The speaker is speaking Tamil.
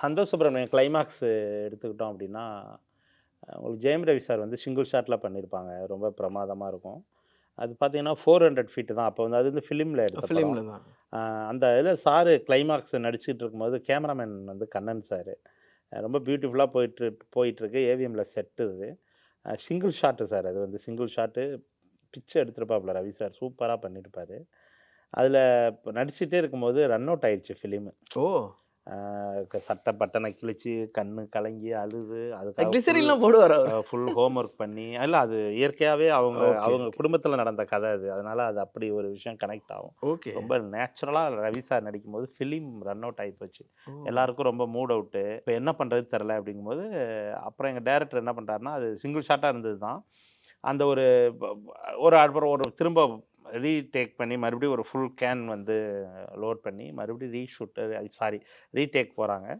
சந்தோஷ் சுப்ரமணியம் கிளைமாக்ஸ் எடுத்துக்கிட்டோம் அப்படின்னா, உங்களுக்கு ஜெயம் ரவி சார் வந்து சிங்கிள் ஷாட்ல பண்ணியிருப்பாங்க. ரொம்ப பிரமாதமா இருக்கும். அது பார்த்தீங்கன்னா 400 ஃபீட் தான். அப்போ வந்து அது வந்து ஃபிலிம்ல எடுத்த படம். ஃபிலிம்ல தான். அ அந்த இதில சாரு கிளைமாக்ஸ் நடிச்சுட்டு இருக்கும்போது, கேமராமேன் வந்து கண்ணன் சாரு. ரொம்ப பியூட்டிஃபுல்லா போயிட்டுருக்கு. ஏவிஎம்ல செட்டு இது. சிங்கிள் ஷாட்டு சார் அது வந்து சிங்கிள் ஷாட்டு பிச்சை எடுத்திருப்பாப்புல ரவி சார். சூப்பரா பண்ணியிருப்பாரு. அதில நடிச்சுட்டே இருக்கும்போது ரன் அவுட் ஆயிருச்சு ஃபிலிமு. ஓ! சட்டை பட்டன கிழிச்சு, கண்ணு கலங்கி, அழுது, அதுக்காக கிளிசரின்லாம் போடுவாரா அவரு? ஃபுல் ஹோம் ஒர்க் பண்ணி இல்ல அது இயற்கையாவே அவங்க ஓகே, அவங்க ஓகே. குடும்பத்தில நடந்த கதை அது. அதனால அது அப்படி ஒரு விஷயம் கனெக்ட் ஆகும். ஓகே. ரொம்ப நேச்சுரலா ரவி சார் நடிக்கும்போது ஃபிலிம் ரன் அவுட் ஆயிப்போச்சு. ஓ! எல்லாருக்கும் ரொம்ப மூட் அவுட்டு. இப்ப என்ன பண்றது தெரியல அப்படிங்கும்போது, அப்புறம் எங்க டைரக்டர் என்ன பண்ட்டாருன்னா, அது சிங்கிள் ஷாட்டா இருந்தது தான். அந்த ஒரு ப ஒரு அப்புறம் ஒரு திரும்ப ரீடேக் பண்ணி மறுபடியும் ஒரு ஃபுல் கேன் வந்து லோட் பண்ணி மறுபடியும் ரீஷூட் சாரி ரீடேக் போறாங்க.